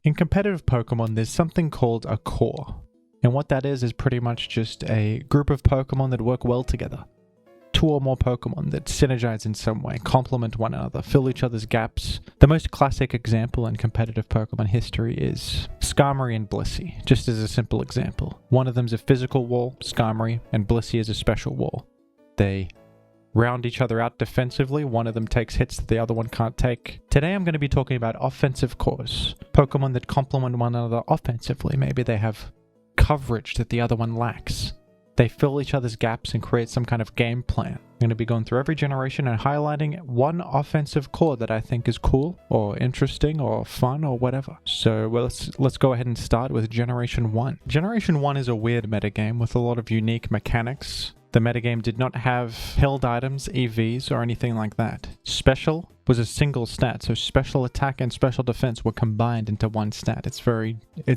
In competitive Pokemon, there's something called a core. And what that is pretty much just a group of Pokemon that work well together. 2 or more Pokemon that synergize in some way, complement one another, fill each other's gaps. The most classic example in competitive Pokemon history is Skarmory and Blissey, just as a simple example. One of them's a physical wall, Skarmory, and Blissey is a special wall. They round each other out defensively, one of them takes hits that the other one can't take. Today I'm going to be talking about offensive cores, Pokemon that complement one another offensively. Maybe they have coverage that the other one lacks. They fill each other's gaps and create some kind of game plan. I'm going to be going through every generation and highlighting one offensive core that I think is cool or interesting or fun or whatever. So let's go ahead and start with Generation 1. Generation 1 is a weird metagame with a lot of unique mechanics. The metagame did not have held items, EVs, or anything like that. Special was a single stat, so special attack and special defense were combined into one stat. It's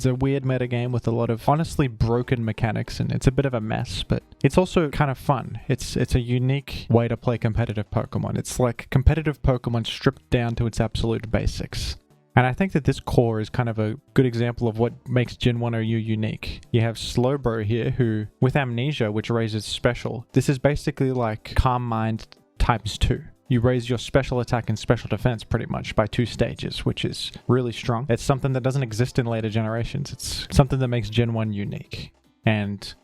a weird metagame with a lot of honestly broken mechanics, and it's a bit of a mess, but it's also kind of fun. It's a unique way to play competitive Pokemon. It's like competitive Pokemon stripped down to its absolute basics. And I think that this core is kind of a good example of what makes Gen 1 OU unique. You have Slowbro here, who, with Amnesia, which raises special, this is basically like Calm Mind times 2. You raise your special attack and special defense pretty much by 2 stages, which is really strong. It's something that doesn't exist in later generations. It's something that makes Gen 1 unique. And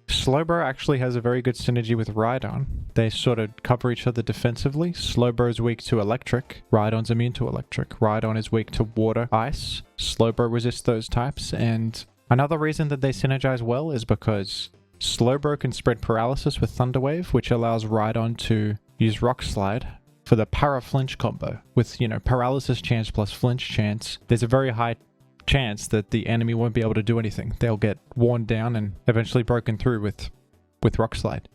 Slowbro actually has a very good synergy with Rhydon. They sort of cover each other defensively. Slowbro is weak to electric. Rhydon's immune to electric. Rhydon is weak to water, ice. Slowbro resists those types. And another reason that they synergize well is because Slowbro can spread paralysis with Thunder Wave, which allows Rhydon to use Rock Slide for the para-flinch combo. With, paralysis chance plus flinch chance, there's a very high chance that the enemy won't be able to do anything. They'll get worn down and eventually broken through with Rock Slide,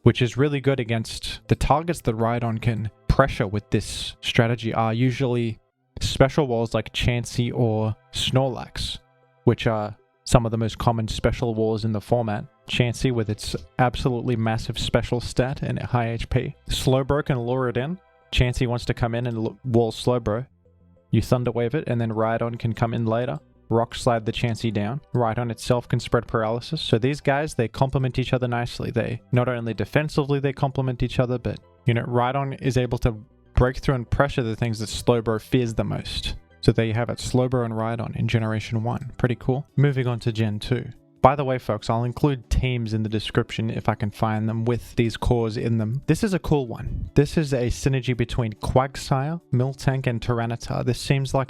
which is really good against the targets that Rhydon can pressure with this strategy are usually special walls like Chansey or Snorlax, which are some of the most common special walls in the format. Chansey with its absolutely massive special stat and high HP. Slowbro can lure it in. Chansey wants to come in and wall Slowbro. You Thunder Wave it, and then Rhydon can come in later. Rock Slide the Chansey down. Rhydon itself can spread paralysis. So these guys, they complement each other nicely. They not only defensively they complement each other, but Rhydon is able to break through and pressure the things that Slowbro fears the most. So there you have it, Slowbro and Rhydon in Generation 1. Pretty cool. Moving on to Gen 2. By the way, folks, I'll include teams in the description if I can find them with these cores in them. This is a cool one. This is a synergy between Quagsire, Miltank, and Tyranitar. This seems like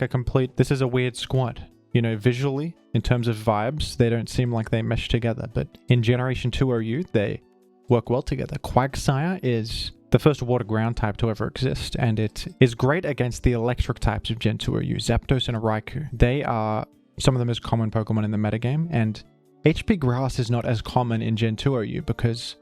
this is a weird squad. Visually, in terms of vibes, they don't seem like they mesh together, but in Generation 2 OU, they work well together. Quagsire is the first water ground type to ever exist, and it is great against the electric types of Gen 2 OU, Zapdos and Raikou. They are some of the most common Pokemon in the metagame, and HP Grass is not as common in Gen 2 OU because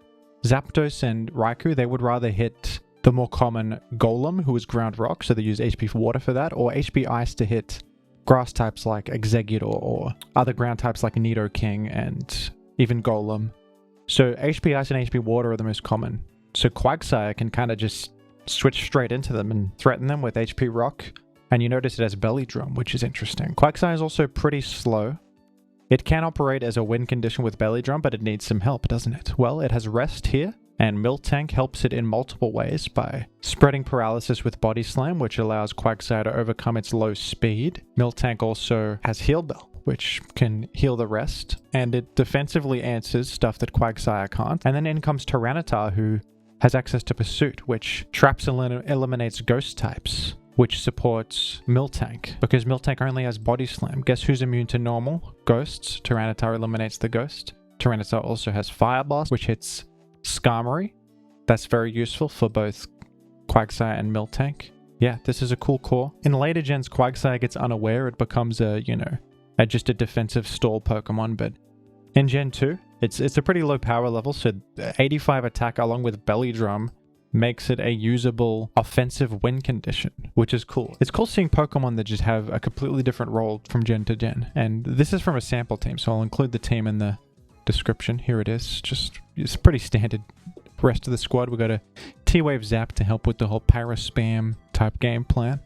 Zapdos and Raikou, they would rather hit the more common Golem, who is ground rock, so they use HP Water for that, or HP Ice to hit grass types like Exeggutor or other ground types like Nidoking and even Golem. So HP Ice and HP Water are the most common. So Quagsire can kind of just switch straight into them and threaten them with HP Rock, and you notice it has Belly Drum, which is interesting. Quagsire is also pretty slow. It can operate as a win condition with Belly Drum, but it needs some help, doesn't it? Well, it has Rest here, and Miltank helps it in multiple ways by spreading paralysis with Body Slam, which allows Quagsire to overcome its low speed. Miltank also has Heal Bell, which can heal the rest, and it defensively answers stuff that Quagsire can't. And then in comes Tyranitar, who has access to Pursuit, which traps and eliminates ghost types, which supports Miltank, because Miltank only has Body Slam. Guess who's immune to normal? Ghosts. Tyranitar eliminates the ghost. Tyranitar also has Fire Blast, which hits Skarmory. That's very useful for both Quagsire and Miltank. Yeah, this is a cool core. In later gens, Quagsire gets unaware. It becomes just a defensive stall Pokemon, but in Gen 2, it's a pretty low power level, so 85 attack along with Belly Drum makes it a usable offensive win condition, which is cool. It's cool seeing Pokemon that just have a completely different role from gen to gen. And this is from a sample team, so I'll include the team in the description. Here it is. It's pretty standard. Rest of the squad, we got a T-Wave Zap to help with the whole para spam type game plan.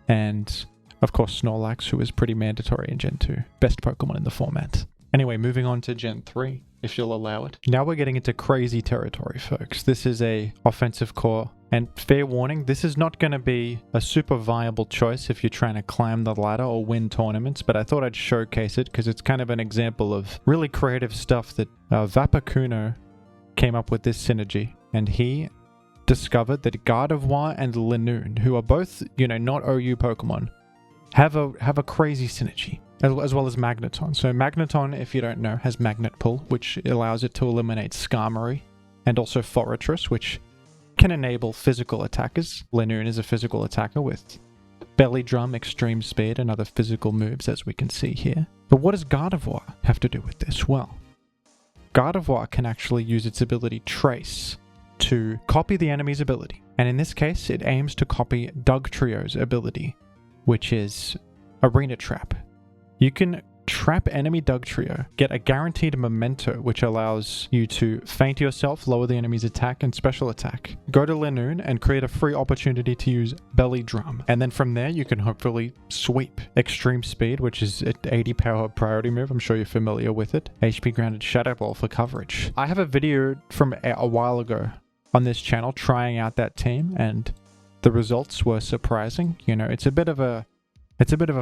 And of course, Snorlax, who is pretty mandatory in Gen 2. Best Pokemon in the format. Anyway, moving on to Gen 3, if you'll allow it. Now we're getting into crazy territory, folks. This is a offensive core, and fair warning, this is not going to be a super viable choice if you're trying to climb the ladder or win tournaments, but I thought I'd showcase it because it's kind of an example of really creative stuff that Vapicuno came up with this synergy, and he discovered that Gardevoir and Linoone, who are both, not OU Pokemon, have a crazy synergy. As well as Magneton. So Magneton, if you don't know, has Magnet Pull, which allows it to eliminate Skarmory, and also Forretress, which can enable physical attackers. Linoone is a physical attacker with Belly Drum, Extreme Speed, and other physical moves, as we can see here. But what does Gardevoir have to do with this? Well, Gardevoir can actually use its ability Trace to copy the enemy's ability. And in this case, it aims to copy Dugtrio's ability, which is Arena Trap. You can trap enemy Dugtrio, get a guaranteed memento, which allows you to feint yourself, lower the enemy's attack and special attack. Go to Linoone and create a free opportunity to use Belly Drum. And then from there, you can hopefully sweep Extreme Speed, which is an 80 power priority move. I'm sure you're familiar with it. HP Grounded Shadow Ball for coverage. I have a video from a while ago on this channel trying out that team, and the results were surprising. It's a bit of a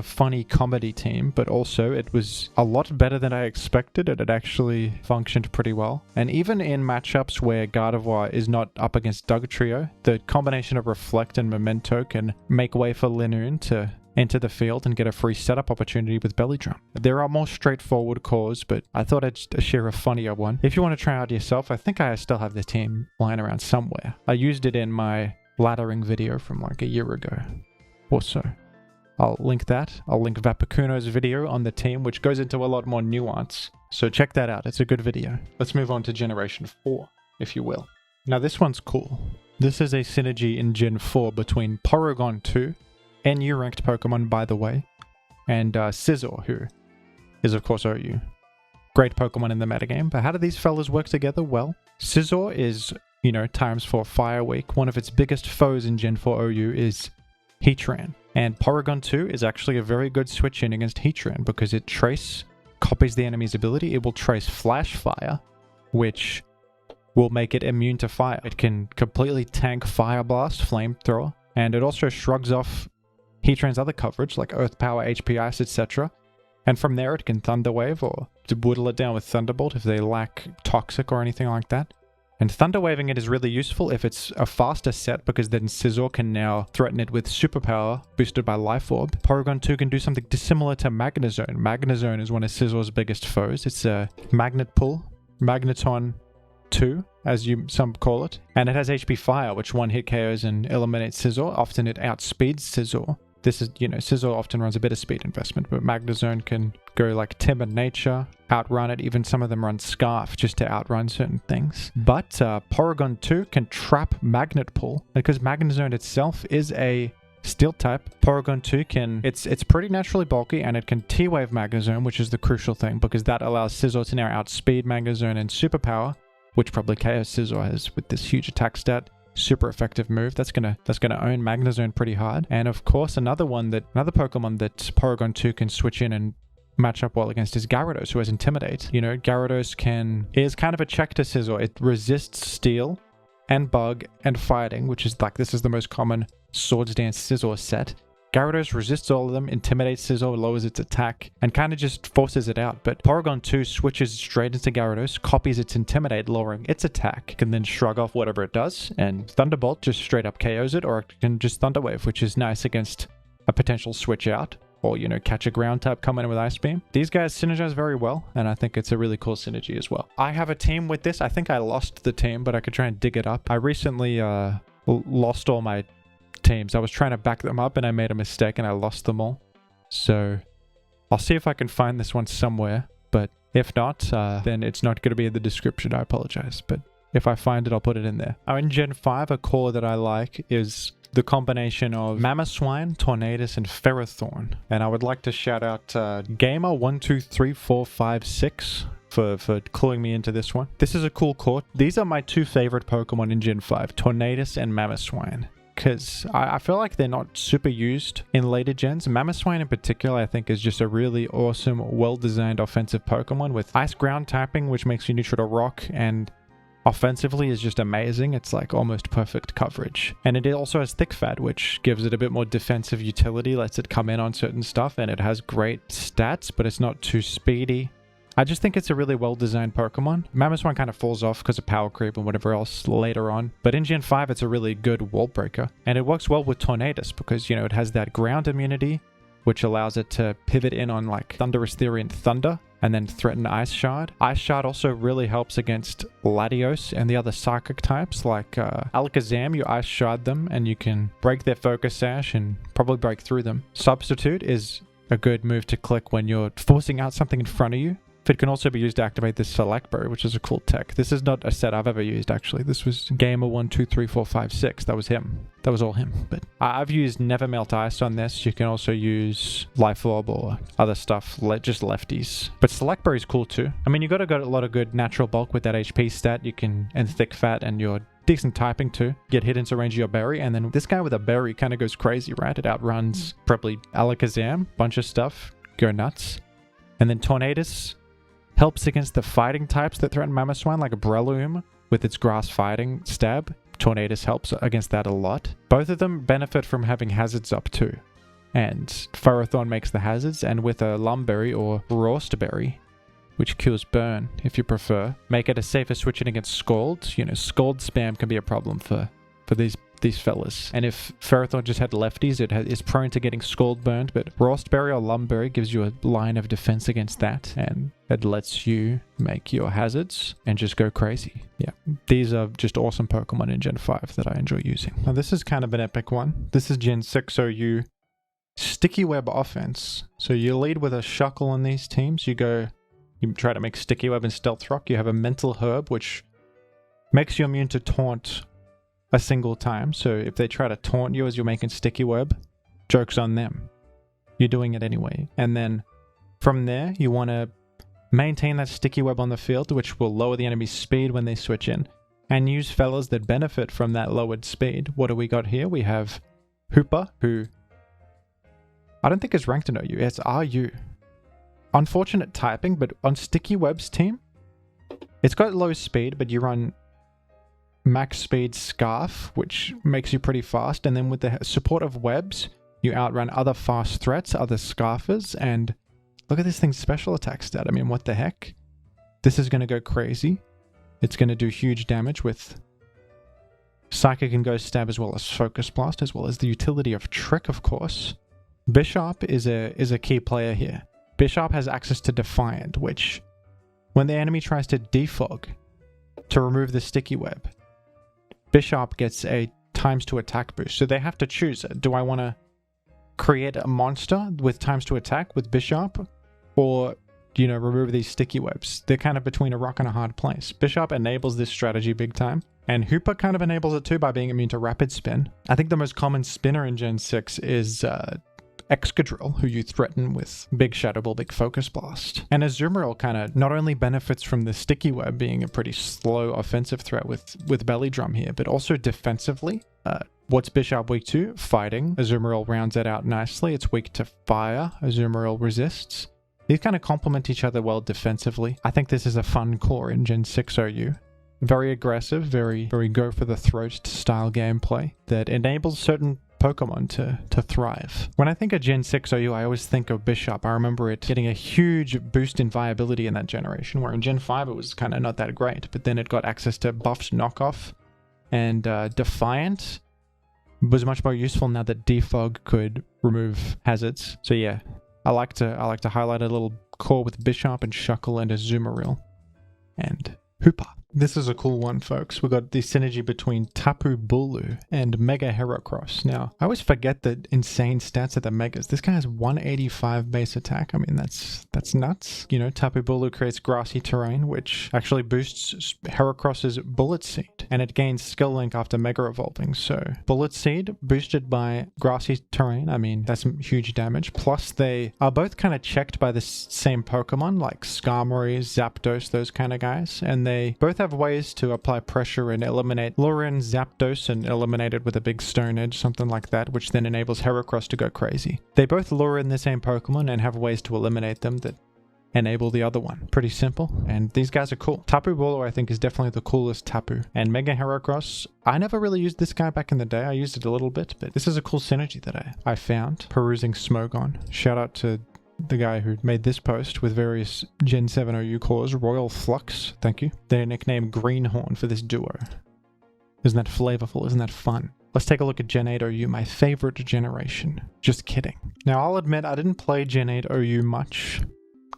funny comedy team, but also it was a lot better than I expected, and it actually functioned pretty well. And even in matchups where Gardevoir is not up against Dugtrio, the combination of Reflect and Memento can make way for Linoone to enter the field and get a free setup opportunity with Belly Drum. There are more straightforward cores, but I thought I'd share a funnier one. If you want to try out yourself, I think I still have the team lying around somewhere. I used it in my laddering video from like a year ago or so. I'll link that. I'll link Vapicuno's video on the team, which goes into a lot more nuance. So check that out. It's a good video. Let's move on to Generation 4, if you will. Now this one's cool. This is a synergy in Gen 4 between Porygon 2, NU ranked Pokemon by the way, and Scizor, who is of course OU. Great Pokemon in the metagame, but how do these fellas work together? Well, Scizor is, times 4 Fire Week. One of its biggest foes in Gen 4 OU is Heatran. And Porygon 2 is actually a very good switch in against Heatran because it Trace copies the enemy's ability. It will Trace Flash Fire, which will make it immune to fire. It can completely tank Fire Blast, Flamethrower, and it also shrugs off Heatran's other coverage like Earth Power, HP Ice, etc. And from there it can Thunder Wave or to whittle it down with Thunderbolt if they lack Toxic or anything like that. And Thunder Waving it is really useful if it's a faster set, because then Scizor can now threaten it with Superpower boosted by Life Orb. Porygon 2 can do something dissimilar to Magnezone. Magnezone is one of Scizor's biggest foes. It's a Magnet Pull, Magneton 2, as some call it. And it has HP Fire, which one-hit KOs and eliminates Scizor. Often it outspeeds Scizor. This is, Scizor often runs a bit of speed investment, but Magnezone can go like Timid Nature, outrun it. Even some of them run Scarf just to outrun certain things. But Porygon 2 can trap Magnet Pull because Magnezone itself is a Steel type. Porygon 2 can, it's pretty naturally bulky, and it can T-Wave Magnezone, which is the crucial thing because that allows Scizor to now outspeed Magnezone in Superpower, which probably KOs Scizor has with this huge attack stat. Super effective move. That's gonna own Magnezone pretty hard. And of course, another Pokemon that Porygon 2 can switch in and match up well against is Gyarados, who has Intimidate. Gyarados is kind of a check to Scizor. It resists Steel and Bug and Fighting, which is this is the most common Swords Dance Scizor set. Gyarados resists all of them, intimidates Scizor, lowers its attack, and kind of just forces it out. But Porygon 2 switches straight into Gyarados, copies its Intimidate, lowering its attack, can then shrug off whatever it does, and Thunderbolt just straight up KOs it, or it can just Thunder Wave, which is nice against a potential switch out, or, catch a ground type, come in with Ice Beam. These guys synergize very well, and I think it's a really cool synergy as well. I have a team with this. I think I lost the team, but I could try and dig it up. I recently lost all my teams. I was trying to back them up and I made a mistake and I lost them all. So I'll see if I can find this one somewhere, but if not, then it's not going to be in the description. I apologize, but if I find it, I'll put it in there. Now in Gen 5, a core that I like is the combination of Mamoswine, Tornadus, and Ferrothorn. And I would like to shout out Gamer123456 for cluing me into this one. This is a cool core. These are my two favorite Pokemon in Gen 5, Tornadus and Mamoswine. because I feel like they're not super used in later gens. Mamoswine in particular, I think, is just a really awesome, well-designed offensive Pokemon with Ice Ground typing, which makes you neutral to Rock, and offensively is just amazing. It's like almost perfect coverage. And it also has Thick Fat, which gives it a bit more defensive utility, lets it come in on certain stuff, and it has great stats, but it's not too speedy. I just think it's a really well-designed Pokemon. Mamoswine kind of falls off because of power creep and whatever else later on. But in Gen 5, it's a really good wall breaker. And it works well with Tornadus because, you know, it has that ground immunity, which allows it to pivot in on like Thunderous Theory and Thunder, and then threaten Ice Shard. Ice Shard also really helps against Latios and the other Psychic types like Alakazam. You Ice Shard them and you can break their Focus Sash and probably break through them. Substitute is a good move to click when you're forcing out something in front of you. It can also be used to activate this Slowbro, which is a cool tech. This is not a set I've ever used, actually. This was Gamer 1, 2, 3, 4, 5, 6. That was him. That was all him. But I've used Never Melt Ice on this. You can also use Life Orb or other stuff, just lefties. But Slowbro is cool too. I mean, you got a lot of good natural bulk with that HP stat. You can, and Thick Fat, and your decent typing too. Get hit into range of your berry, and then this guy with a berry kind of goes crazy, right? It outruns probably Alakazam, bunch of stuff, go nuts. And then Tornadus helps against the fighting types that threaten Mamoswine, like Breloom with its grass fighting stab. Tornadus helps against that a lot. Both of them benefit from having hazards up too. And Ferrothorn makes the hazards, and with a Lumberry or Rawstberry, which cures Burn if you prefer, make it a safer switch in against Scald. You know, Scald spam can be a problem for these fellas. And if Ferrothorn just had lefties, it is prone to getting Scald burned, but Rawstberry or Lumberry gives you a line of defense against that, and it lets you make your hazards and just go crazy. Yeah, these are just awesome Pokemon in Gen 5 that I enjoy using. Now this is kind of an epic one. This is Gen 6 OU Sticky Web offense. So you lead with a Shuckle on these teams. You try to make Sticky Web and Stealth Rock. You have a Mental Herb, which makes you immune to Taunt a single time. So if they try to taunt you as you're making Sticky Web, joke's on them. You're doing it anyway. And then from there, you want to maintain that Sticky Web on the field, which will lower the enemy's speed when they switch in, and use fellas that benefit from that lowered speed. What do we got here? We have Hoopa, who I don't think is ranked in OU. It's RU. Unfortunate typing, but on Sticky Web's team, it's got low speed, but you run max speed Scarf, which makes you pretty fast, and then with the support of webs, you outrun other fast threats, other Scarfers, and look at this thing's special attack stat. I mean, what the heck? This is going to go crazy. It's going to do huge damage with Psychic and Ghost Stab, as well as Focus Blast, as well as the utility of Trick, of course. Bisharp is a key player here. Bisharp has access to Defiant, which, when the enemy tries to defog to remove the Sticky Web, Bisharp gets a ×2 attack boost. So they have to choose, do I want to create a monster with ×2 attack with Bisharp, or, you know, remove these Sticky Webs? They're kind of between a rock and a hard place. Bisharp enables this strategy big time, and Hoopa kind of enables it too by being immune to Rapid Spin. I think the most common spinner in Gen 6 is Excadrill, who you threaten with Big Shadow Ball, Big Focus Blast. And Azumarill kind of not only benefits from the Sticky Web being a pretty slow offensive threat with Belly Drum here, but also defensively. What's Bisharp weak to? Fighting. Azumarill rounds it out nicely. It's weak to Fire. Azumarill resists. These kind of complement each other well defensively. I think this is a fun core in Gen 6 OU. Very aggressive, very go for the throat style gameplay that enables certain Pokemon to thrive. When I think of Gen 6 OU, I always think of Bisharp. I remember it getting a huge boost in viability in that generation, where in Gen 5 it was kind of not that great, but then it got access to buffed knockoff, and Defiant was much more useful now that Defog could remove hazards. So yeah, I like to highlight a little core with Bisharp and Shuckle and Azumarill and Hoopa. This is a cool one, folks. We've got the synergy between Tapu Bulu and Mega Heracross. Now, I always forget the insane stats of the Megas. This guy has 185 base attack. I mean, that's nuts. You know, Tapu Bulu creates grassy terrain, which actually boosts Heracross's Bullet Seed, and it gains skill link after Mega Evolving. So, Bullet Seed boosted by grassy terrain. I mean, that's some huge damage. Plus, they are both kind of checked by the same Pokemon, like Skarmory, Zapdos, those kind of guys, and they both have ways to apply pressure and eliminate lure in Zapdos and eliminate it with a big Stone Edge, something like that, which then enables Heracross to go crazy. They both lure in the same Pokemon and have ways to eliminate them that enable the other one. Pretty simple, and these guys are cool. Tapu Bulu I think is definitely the coolest Tapu. And Mega Heracross, I never really used this guy back in the day. I used it a little bit, but this is a cool synergy that I found. Perusing Smogon. Shout out to the guy who made this post with various Gen 7 OU cores. Royal Flux, thank you. They nicknamed Greenhorn for this duo. Isn't that flavorful? Isn't that fun? Let's take a look at Gen 8 OU, my favorite generation. Just kidding. Now I'll admit I didn't play Gen 8 OU much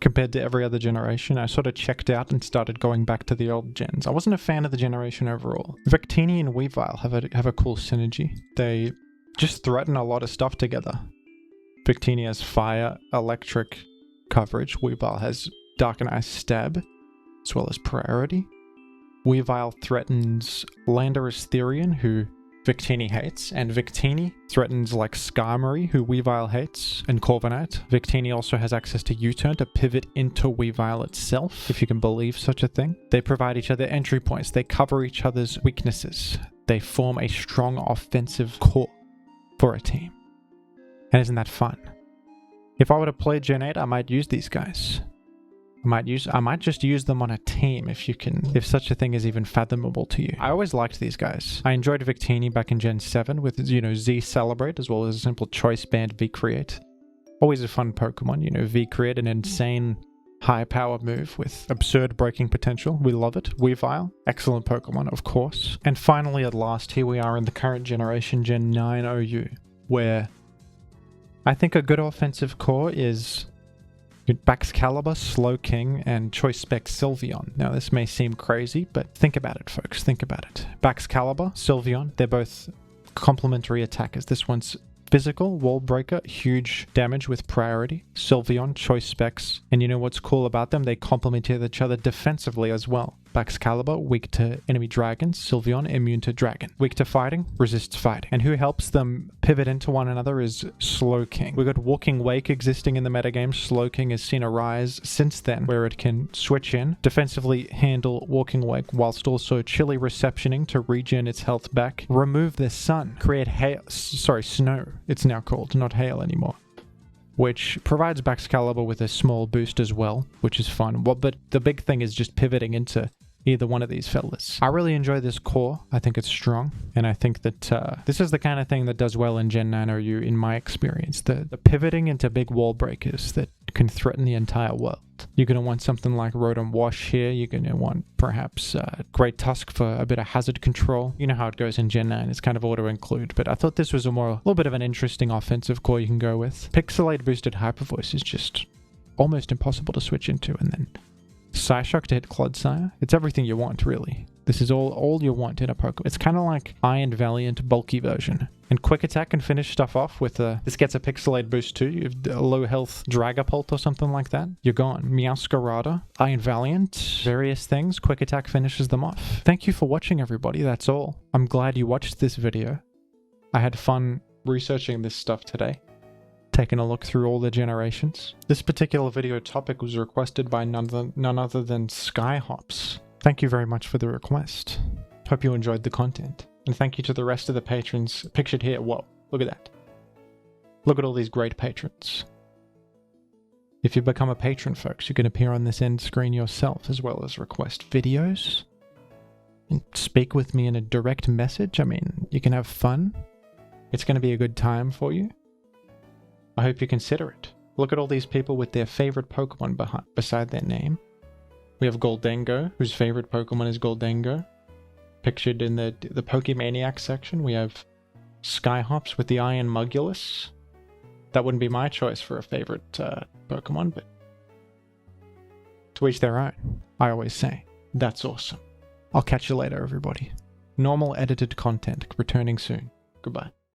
compared to every other generation. I sort of checked out and started going back to the old gens. I wasn't a fan of the generation overall. Victini and Weavile have a cool synergy. They just threaten a lot of stuff together. Victini has fire, electric coverage. Weavile has dark and ice stab, as well as priority. Weavile threatens Landorus Therian, who Victini hates, and Victini threatens like Skarmory, who Weavile hates, and Corviknight. Victini also has access to U-turn to pivot into Weavile itself, if you can believe such a thing. They provide each other entry points, they cover each other's weaknesses, they form a strong offensive core for a team. And isn't that fun? If I were to play Gen 8, I might use these guys. I might just use them on a team if such a thing is even fathomable to you. I always liked these guys. I enjoyed Victini back in Gen 7 with, Z Celebrate as well as a simple Choice Band V-Create. Always a fun Pokemon, V-Create, an insane high power move with absurd breaking potential. We love it. Weavile, excellent Pokemon, of course. And finally at last, here we are in the current generation, Gen 9 OU, where I think a good offensive core is Baxcalibur, Slowking, and Choice Spec Sylveon. Now this may seem crazy, but think about it, folks. Think about it. Baxcalibur, Sylveon, they're both complementary attackers. This one's physical, wall breaker, huge damage with priority. Sylveon, Choice Specs. And you know what's cool about them? They complement each other defensively as well. Baxcalibur, weak to enemy dragons. Sylveon, immune to dragon. Weak to fighting, resists fighting. And who helps them pivot into one another is Slowking. We've got Walking Wake existing in the metagame. Slowking has seen a rise since then, where it can switch in, defensively handle Walking Wake, whilst also chilly receptioning to regen its health back. Remove the sun. Create snow, it's now called, not hail anymore. Which provides Baxcalibur with a small boost as well, which is fun. But the big thing is just pivoting into either one of these fellas. I really enjoy this core. I think it's strong, and I think that this is the kind of thing that does well in Gen 9 OU in my experience. The pivoting into big wall breakers that can threaten the entire world. You're going to want something like Rhydon Wash here. You're going to want perhaps Great Tusk for a bit of hazard control. You know how it goes in Gen 9. It's kind of auto-include, but I thought this was a little bit of an interesting offensive core you can go with. Pixelate boosted Hyper Voice is just almost impossible to switch into, and then Psyshock to hit Quagsire. It's everything you want, really. This is all you want in a Pokemon. It's kind of like Iron Valiant bulky version. And Quick Attack can finish stuff off with this gets a Pixelate boost too. You have a low health Dragapult or something like that. You're gone. Meowscarada, Iron Valiant, various things. Quick Attack finishes them off. Thank you for watching, everybody. That's all. I'm glad you watched this video. I had fun researching this stuff today. Taking a look through all the generations. This particular video topic was requested by none other than Skyhops. Thank you very much for the request. Hope you enjoyed the content. And thank you to the rest of the patrons pictured here. Whoa, look at that. Look at all these great patrons. If you become a patron, folks, you can appear on this end screen yourself, as well as request videos and speak with me in a direct message. I mean, you can have fun. It's going to be a good time for you. I hope you consider it. Look at all these people with their favorite Pokemon beside their name. We have Goldengo, whose favorite Pokemon is Goldengo. Pictured in the Pokemaniac section, we have Skyhops with the Iron Mugulus. That wouldn't be my choice for a favorite Pokemon, but to each their own. I always say, that's awesome. I'll catch you later, everybody. Normal edited content returning soon. Goodbye.